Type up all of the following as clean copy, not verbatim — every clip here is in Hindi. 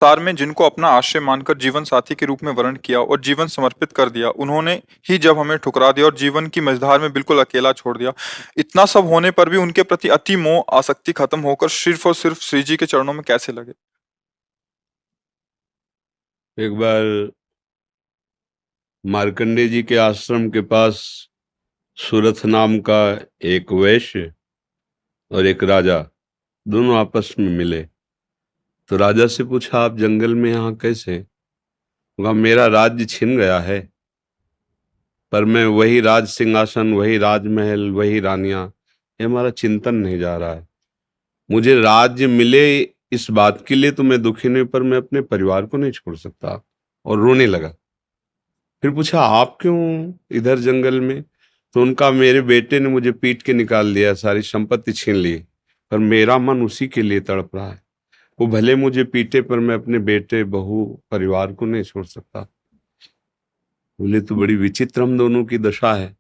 तार में जिनको अपना आश्रय मानकर जीवन साथी के रूप में वर्ण किया और जीवन समर्पित कर दिया, उन्होंने ही जब हमें ठुकरा दिया और जीवन की मझधार में बिल्कुल अकेला छोड़ दिया। इतना सब होने पर भी उनके प्रति अति मोह आसक्ति खत्म होकर सिर्फ और सिर्फ श्री जी के चरणों में कैसे लगे? एक बार मार्कंडे जी के आश्रम के पास सुरथ नाम का एक वैश्य और एक राजा दोनों आपस में मिले। तो राजा से पूछा, आप जंगल में यहाँ कैसे? कहा, मेरा राज्य छिन गया है, पर मैं वही राज सिंहासन, वही राजमहल, वही रानियां, ये हमारा चिंतन नहीं जा रहा है। मुझे राज्य मिले इस बात के लिए तो मैं दुखी नहीं, पर मैं अपने परिवार को नहीं छोड़ सकता। और रोने लगा। फिर पूछा, आप क्यों इधर जंगल में? तो उनका, मेरे बेटे ने मुझे पीट के निकाल दिया, सारी संपत्ति छीन ली, पर मेरा मन उसी के लिए तड़प रहा है। वो भले मुझे पीटे, पर मैं अपने बेटे, बहू, परिवार को नहीं छोड़ सकता। बोले, तो बड़ी विचित्र हम दोनों की दशा है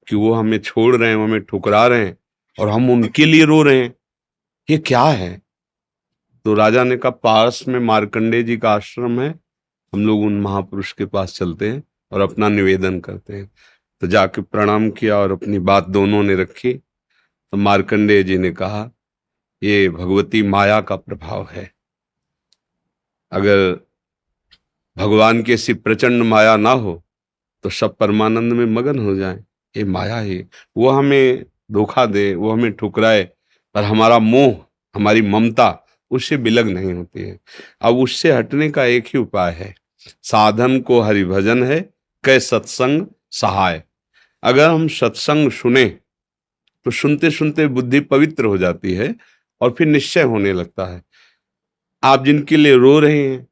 कि वो हमें छोड़ रहे हैं, वो हमें ठुकरा रहे हैं, और हम उनके लिए रो रहे हैं। ये क्या है? तो राजा ने कहा, पास में मार्कंडे जी का आश्रम है, हम लोग उन महापुरुष के पास चलते हैं और अपना निवेदन करते हैं। तो जाके प्रणाम किया और अपनी बात दोनों ने रखी। तो मार्कंडेय जी ने कहा, ये भगवती माया का प्रभाव है। अगर भगवान की ऐसी प्रचंड माया ना हो तो सब परमानंद में मगन हो जाएं। ये माया ही, वो हमें धोखा दे, वो हमें ठुकराए, पर हमारा मोह, हमारी ममता उससे बिलग नहीं होती है। अब उससे हटने का एक ही उपाय है, साधन को हरिभजन है, कै सत्संग सहाय। अगर हम सत्संग सुने तो सुनते सुनते बुद्धि पवित्र हो जाती है और फिर निश्चय होने लगता है। आप जिनके लिए रो रहे हैं,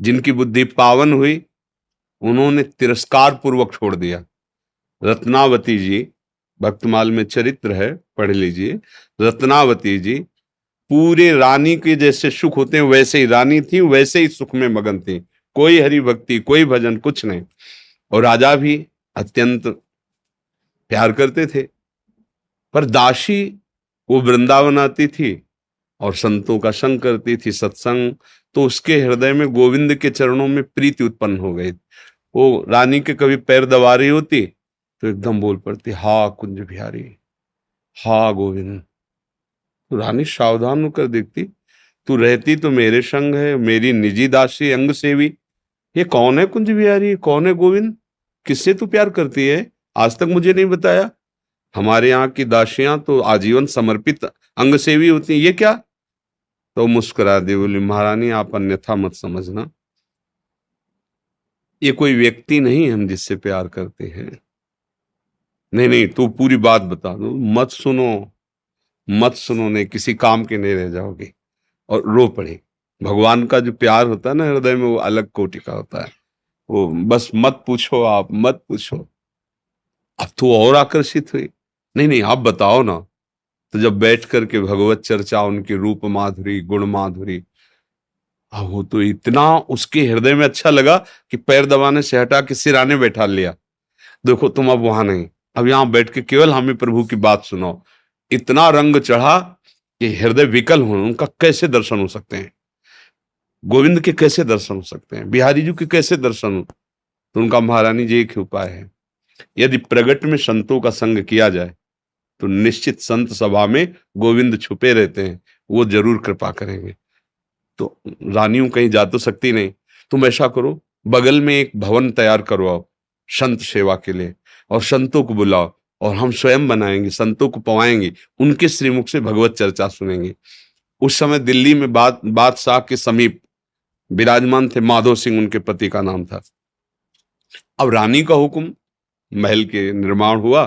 जिनकी बुद्धि पावन हुई, उन्होंने तिरस्कार पूर्वक छोड़ दिया। रत्नावती जी, भक्तमाल में चरित्र है, पढ़ लीजिए। रत्नावती जी पूरे रानी के जैसे सुख होते हैं वैसे ही रानी थी, वैसे ही सुख में मगन थी। कोई हरि भक्ति, कोई भजन, कुछ नहीं। और राजा भी अत्यंत प्यार करते थे। पर दासी, वो वृंदावन आती थी और संतों का संग करती थी, सत्संग, तो उसके हृदय में गोविंद के चरणों में प्रीति उत्पन्न हो गई। वो रानी के कभी पैर दबा रही होती तो एकदम बोल पड़ती, हा कुंज बिहारी, हा गोविंद। तो रानी सावधान होकर देखती, तू रहती तो मेरे संग है, मेरी निजी दासी, अंग सेवी, ये कौन है कुंज बिहारी, कौन है गोविंद? किससे तू प्यार करती है? आज तक मुझे नहीं बताया। हमारे यहाँ की दासियां तो आजीवन समर्पित अंग सेवी होती हैं, ये क्या? तो मुस्कुरा दी, बोली, महारानी आप अन्यथा मत समझना, ये कोई व्यक्ति नहीं हम जिससे प्यार करते हैं। नहीं नहीं, तू पूरी बात बता दो, मत सुनो, मत सुनो, नहीं किसी काम के नहीं रह जाओगे। और रो पड़े। भगवान का जो प्यार होता है ना हृदय में, वो अलग कोटि का होता है। वो बस मत पूछो, आप मत पूछो। अब तो और आकर्षित हुई, नहीं नहीं आप बताओ ना। तो जब बैठ करके भगवत चर्चा, उनकी रूप माधुरी, गुण माधुरी, अब वो तो इतना उसके हृदय में अच्छा लगा कि पैर दबाने से हटा के सिराने बैठा लिया। देखो तुम अब वहां नहीं, अब यहां बैठ के केवल हमें प्रभु की बात सुनाओ। इतना रंग चढ़ा कि हृदय विकल हो, उनका कैसे दर्शन हो सकते हैं? गोविंद के कैसे दर्शन हो सकते हैं? बिहारी जी के कैसे दर्शन हो? तो उनका, महारानी जी एक ही उपाय है, यदि प्रगट में संतों का संग किया जाए तो निश्चित संत सभा में गोविंद छुपे रहते हैं, वो जरूर कृपा करेंगे। तो रानियों कहीं जा तो सकती नहीं, तुम ऐसा करो, बगल में एक भवन तैयार करवाओ संत सेवा के लिए, और संतों को बुलाओ, और हम स्वयं बनाएंगे, संतों को पवाएंगे, उनके श्रीमुख से भगवत चर्चा सुनेंगे। उस समय दिल्ली में बादशाह के समीप विराजमान थे माधो सिंह, उनके पति का नाम था। अब रानी का हुक्म, महल के निर्माण हुआ,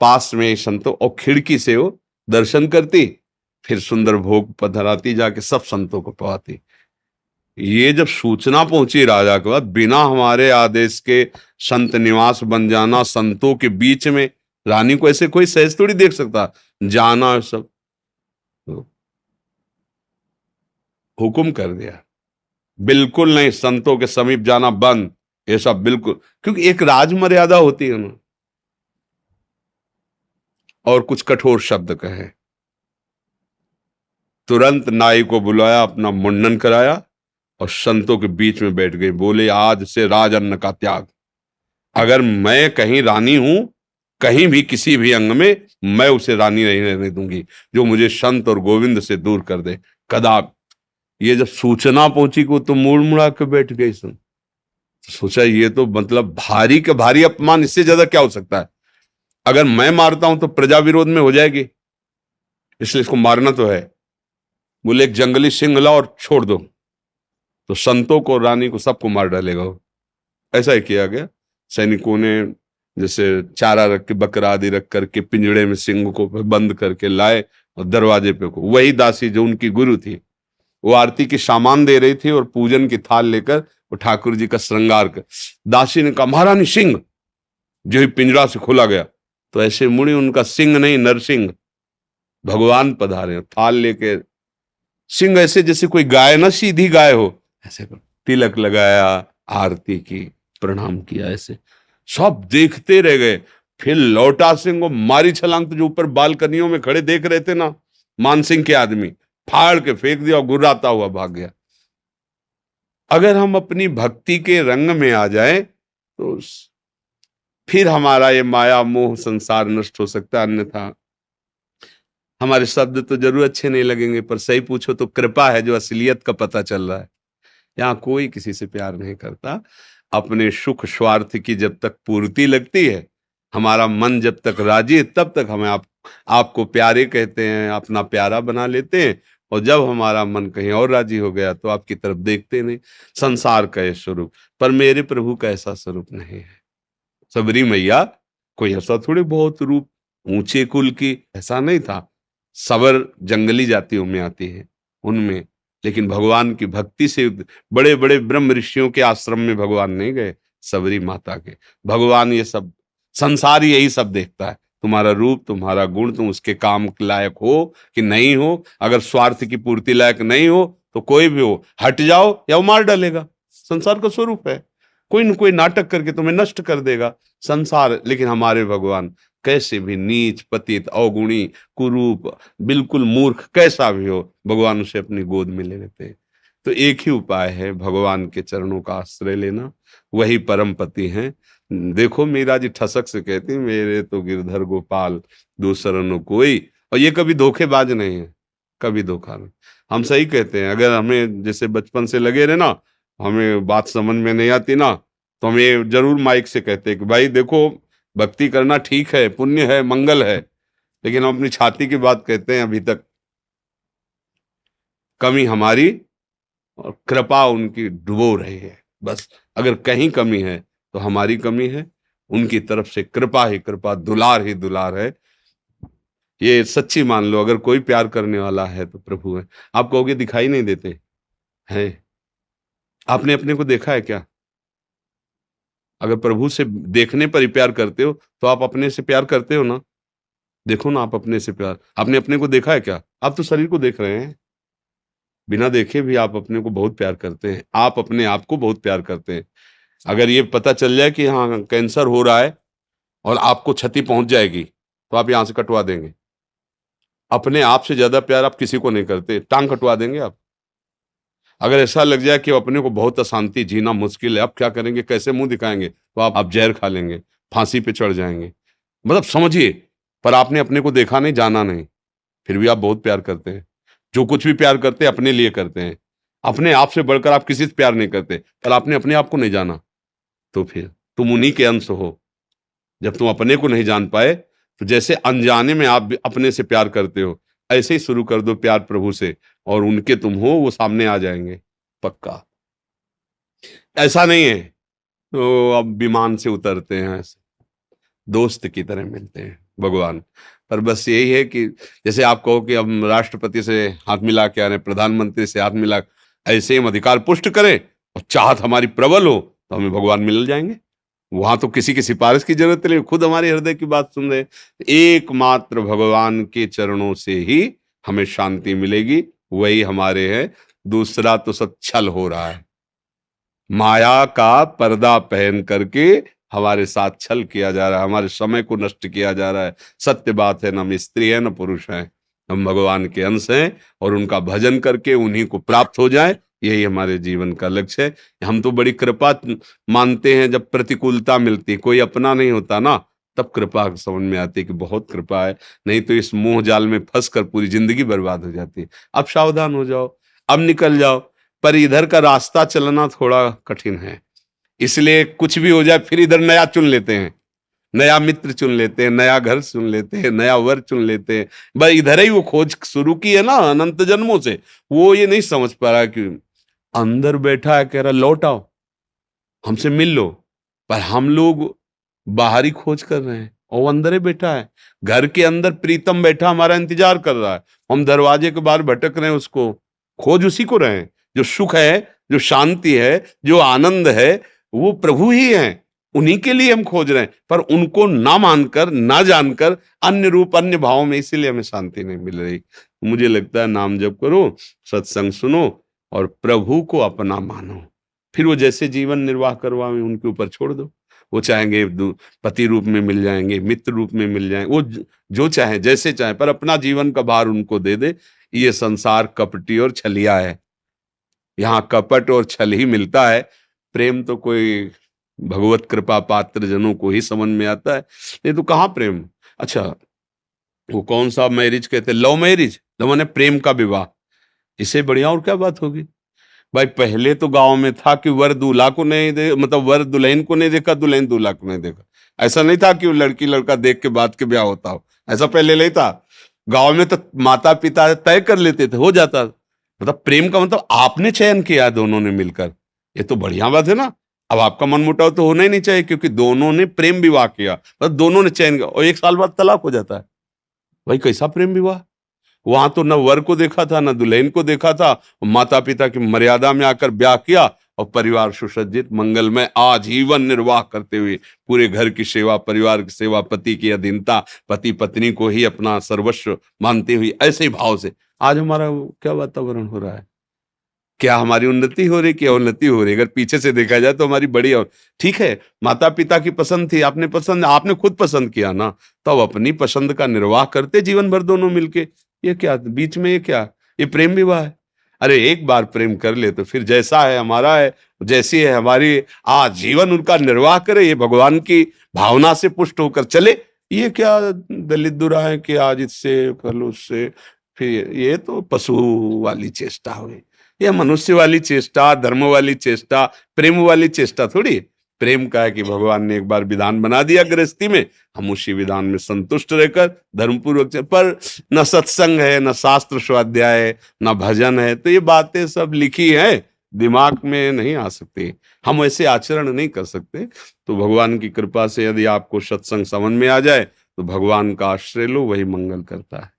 पास में संतों, और खिड़की से वो दर्शन करती, फिर सुंदर भोग पधराती, जाके सब संतों को पवाती। ये जब सूचना पहुंची राजा के पास, बिना हमारे आदेश के संत निवास बन जाना, संतों के बीच में, रानी को ऐसे कोई सहज थोड़ी देख सकता, जाना सब। तो हुक्म कर दिया, बिल्कुल नहीं, संतों के समीप जाना बंद, ये सब बिल्कुल, क्योंकि एक राज मर्यादा होती है ना। और कुछ कठोर शब्द कहे। तुरंत नाई को बुलाया, अपना मुंडन कराया, और संतों के बीच में बैठ गई। बोले आज से राजअन्न का त्याग। अगर मैं कहीं रानी हूं, कहीं भी किसी भी अंग में, मैं उसे रानी नहीं रहने दूंगी जो मुझे संत और गोविंद से दूर कर दे। कदाप। ये जब सूचना पहुंची को तो मुड़ मुड़ा के बैठ गई। सुन, सोचा ये तो मतलब भारी के भारी अपमान, इससे ज्यादा क्या हो सकता है। अगर मैं मारता हूं तो प्रजा विरोध में हो जाएगी, इसलिए इसको मारना तो है। बोले एक जंगली सिंह लाओ और छोड़ दो, तो संतों को, रानी को, सबको मार डालेगा वो। ऐसा ही किया गया। सैनिकों ने जैसे चारा रख के, बकरा आदि रख करके पिंजड़े में सिंह को बंद करके लाए और दरवाजे पे को, वही दासी जो उनकी गुरु थी, वो आरती की सामान दे रही थी और पूजन की थाल लेकर वो ठाकुर जी का श्रृंगार कर। दासी ने कहा महारानी सिंह, जो ही पिंजरा से खोला गया तो ऐसे मुड़ी, उनका सिंह नहीं नरसिंह भगवान पधारे, थाल लेके। सिंह ऐसे जैसे कोई गाय ना, सीधी गाय हो, ऐसे तिलक लगाया, आरती की, प्रणाम किया। ऐसे सब देखते रह गए। फिर लौटा सिंह को मारी छलांग, तो जो ऊपर बालकनियों में खड़े देख रहे थे ना मानसिंह के आदमी, फाड़ के फेंक दिया और गुर्राता हुआ भाग गया। अगर हम अपनी भक्ति के रंग में आ जाए तो फिर हमारा ये माया मोह संसार नष्ट हो सकता है। अन्यथा हमारे शब्द तो जरूर अच्छे नहीं लगेंगे, पर सही पूछो तो कृपा है जो असलियत का पता चल रहा है। यहाँ कोई किसी से प्यार नहीं करता। अपने सुख स्वार्थ की जब तक पूर्ति लगती है, हमारा मन जब तक राजी है, तब तक हमें आपको प्यारे कहते हैं, अपना प्यारा बना लेते हैं। और जब हमारा मन कहीं और राजी हो गया तो आपकी तरफ देखते नहीं। संसार का ये स्वरूप, पर मेरे प्रभु का ऐसा स्वरूप नहीं है। सबरी मैया कोई ऐसा थोड़ी बहुत रूप ऊंचे कुल की, ऐसा नहीं था। सबर जंगली जातियों में आती है, उनमें। लेकिन भगवान की भक्ति से बड़े बड़े ब्रह्म ऋषियों के आश्रम में भगवान नहीं गए, सबरी माता के। भगवान ये सब संसार यही सब देखता है, तुम्हारा रूप, तुम्हारा गुण, तुम उसके काम लायक हो कि नहीं हो। अगर स्वार्थ की पूर्ति लायक नहीं हो तो कोई भी हो, हट जाओ या वो मार डालेगा। संसार का स्वरूप है, कोई न कोई नाटक करके तुम्हें नष्ट कर देगा संसार। लेकिन हमारे भगवान कैसे भी नीच, पतित, अवगुणी, कुरूप, बिल्कुल मूर्ख कैसा भी हो, भगवान उसे अपनी गोद में ले लेते हैं। तो एक ही उपाय है, भगवान के चरणों का आश्रय लेना, वही परम पति हैं। देखो मीरा जी ठसक से कहती, मेरे तो गिरधर गोपाल दूसरा न कोई। और ये कभी धोखेबाज नहीं है, कभी धोखा नहीं। हम सही कहते हैं। अगर हमें जैसे बचपन से लगे रहे ना, हमें बात समझ में नहीं आती ना, तो हम ये जरूर माइक से कहते हैं कि भाई देखो, भक्ति करना ठीक है, पुण्य है, मंगल है, लेकिन हम अपनी छाती की बात कहते हैं। अभी तक कमी हमारी और कृपा उनकी डुबो रही है। बस अगर कहीं कमी है तो हमारी कमी है, उनकी तरफ से कृपा ही कृपा, दुलार ही दुलार है। ये सच्ची मान लो। अगर कोई प्यार करने वाला है तो प्रभु है। आप कहोगे दिखाई नहीं देते हैं, आपने अपने को देखा है क्या? अगर प्रभु से देखने पर ही प्यार करते हो तो आप अपने से प्यार करते हो ना। देखो ना, आप अपने से प्यार, आपने अपने को देखा है क्या? आप तो शरीर को देख रहे हैं, बिना देखे भी आप अपने को बहुत प्यार करते हैं। आप अपने आप को बहुत प्यार करते हैं। अगर ये पता चल जाए कि हाँ कैंसर हो रहा है और आपको क्षति पहुंच जाएगी तो आप यहां से कटवा देंगे। अपने आप से ज्यादा प्यार आप किसी को नहीं करते, टांग कटवा देंगे आप। अगर ऐसा लग जाए कि अपने को बहुत अशांति, जीना मुश्किल है, अब क्या करेंगे, कैसे मुंह दिखाएंगे, तो आप जहर खा लेंगे, फांसी पे चढ़ जाएंगे। मतलब समझिए, पर आपने अपने को देखा नहीं, जाना नहीं, फिर भी आप बहुत प्यार करते हैं। जो कुछ भी प्यार करते हैं अपने लिए करते हैं। अपने आप से बढ़कर आप किसी से प्यार नहीं करते, पर आपने अपने आप को नहीं जाना, तो फिर तुम उन्हीं के अंश हो। जब तुम अपने को नहीं जान पाए तो जैसे अनजाने में आप भी अपने से प्यार करते हो, ऐसे ही शुरू कर दो प्यार प्रभु से, और उनके तुम हो, वो सामने आ जाएंगे पक्का। ऐसा नहीं है तो अब विमान से उतरते हैं, ऐसे दोस्त की तरह मिलते हैं भगवान। पर बस यही है कि जैसे आप कहो कि हम राष्ट्रपति से हाथ मिला के आ रहे हैं, प्रधानमंत्री से हाथ मिला, ऐसे ही हम अधिकार पुष्ट करें और चाहत हमारी प्रबल हो तो हमें भगवान मिल जाएंगे। वहां तो किसी की सिफारिश की जरूरत नहीं, खुद हमारे हृदय की बात सुन रहे। एकमात्र भगवान के चरणों से ही हमें शांति मिलेगी, वही हमारे हैं। दूसरा तो सब छल हो रहा है, माया का पर्दा पहन करके हमारे साथ छल किया जा रहा है, हमारे समय को नष्ट किया जा रहा है। सत्य बात है, न हम स्त्री है न पुरुष है, हम भगवान के अंश हैं, और उनका भजन करके उन्हीं को प्राप्त हो जाए, यही हमारे जीवन का लक्ष्य है। हम तो बड़ी कृपा मानते हैं जब प्रतिकूलता मिलती है, कोई अपना नहीं होता ना, तब कृपा समझ में आती है कि बहुत कृपा है, नहीं तो इस मोह जाल में फंस कर पूरी जिंदगी बर्बाद हो जाती है। अब सावधान हो जाओ, अब निकल जाओ। पर इधर का रास्ता चलना थोड़ा कठिन है, इसलिए कुछ भी हो जाए फिर इधर नया चुन लेते हैं, नया मित्र चुन लेते हैं, नया घर चुन लेते हैं, नया वर चुन लेते हैं। भाई इधर ही वो खोज शुरू की है ना अनंत जन्मों से, वो ये नहीं समझ पा रहा कि अंदर बैठा है, कह रहा लौट आओ, हमसे मिल लो। पर हम लोग बाहरी खोज कर रहे हैं और वो अंदर ही बैठा है, घर के अंदर प्रीतम बैठा हमारा इंतजार कर रहा है, हम दरवाजे के बाहर भटक रहे हैं, उसको खोज उसी को रहे हैं। जो सुख है, जो शांति है, जो आनंद है, वो प्रभु ही है, उन्हीं के लिए हम खोज रहे हैं। पर उनको ना मानकर, ना जानकर, अन्य रूप अन्य भाव में, इसीलिए हमें शांति नहीं मिल रही। मुझे लगता है नाम जप करो, सत्संग सुनो और प्रभु को अपना मानो, फिर वो जैसे जीवन निर्वाह करवाएं उनके ऊपर छोड़ दो। वो चाहेंगे पति रूप में मिल जाएंगे, मित्र रूप में मिल जाएंगे, वो जो चाहे जैसे चाहे, पर अपना जीवन का भार उनको दे दे। ये संसार कपटी और छलिया है, यहाँ कपट और छल ही मिलता है। प्रेम तो कोई भगवत कृपा पात्र जनों को ही समझ में आता है, नहीं तो कहाँ प्रेम। अच्छा, वो कौन सा मैरिज कहते हैं, लव मैरिज, तो मैंने प्रेम का विवाह, इससे बढ़िया और क्या बात होगी। भाई पहले तो गांव में था कि वर दूल्हा को नहीं दे, मतलब वर दुल्हन को नहीं देखा, दुल्हन दूल्हा को नहीं देखा। ऐसा नहीं था कि वो लड़की लड़का देख के बाद के ब्याह होता हो, ऐसा पहले नहीं था। गांव में तो माता पिता तय कर लेते थे, हो जाता। मतलब प्रेम का मतलब आपने चयन किया दोनों ने मिलकर, ये तो बढ़िया बात है ना। अब आपका मन मुटाव तो होना ही नहीं चाहिए, क्योंकि दोनों ने प्रेम विवाह किया, मतलब दोनों ने चयन किया, और 1 साल बाद तलाक हो जाता है। भाई कैसा प्रेम विवाह। वहां तो न वर को देखा था, न दुल्हन को देखा था, माता पिता की मर्यादा में आकर ब्याह किया और परिवार सुसज्जित मंगलमय आजीवन निर्वाह करते हुए, पूरे घर की सेवा, परिवार की सेवा, पति की अधीनता, पति पत्नी को ही अपना सर्वस्व मानते हुए, ऐसे ही भाव से आज हमारा क्या वातावरण हो रहा है। क्या हमारी उन्नति हो रही, क्या उन्नति हो रही। अगर पीछे से देखा जाए तो हमारी बड़ी, और ठीक है माता पिता की पसंद थी, आपने पसंद, आपने खुद पसंद किया ना, तो अब अपनी पसंद का निर्वाह करते जीवन भर दोनों मिलके। ये क्या बीच में, ये क्या, ये प्रेम विवाह है। अरे एक बार प्रेम कर ले तो फिर जैसा है हमारा है, जैसी है हमारी, आजीवन उनका निर्वाह करे, ये भगवान की भावना से पुष्ट होकर चले। ये क्या दलित दुरा है कि आज इससे कर लो उससे, फिर ये तो पशु वाली चेष्टा हुई। यह मनुष्य वाली चेष्टा, धर्म वाली चेष्टा, प्रेम वाली चेष्टा थोड़ी। प्रेम का है कि भगवान ने एक बार विधान बना दिया गृहस्थी में, हम उसी विधान में संतुष्ट रहकर धर्मपूर्वक, पर न सत्संग है, न शास्त्र स्वाध्याय है, न भजन है, तो ये बातें सब लिखी हैं, दिमाग में नहीं आ सकती, हम ऐसे आचरण नहीं कर सकते। तो भगवान की कृपा से यदि आपको सत्संग समझ में आ जाए तो भगवान का आश्रय लो, वही मंगल करता है।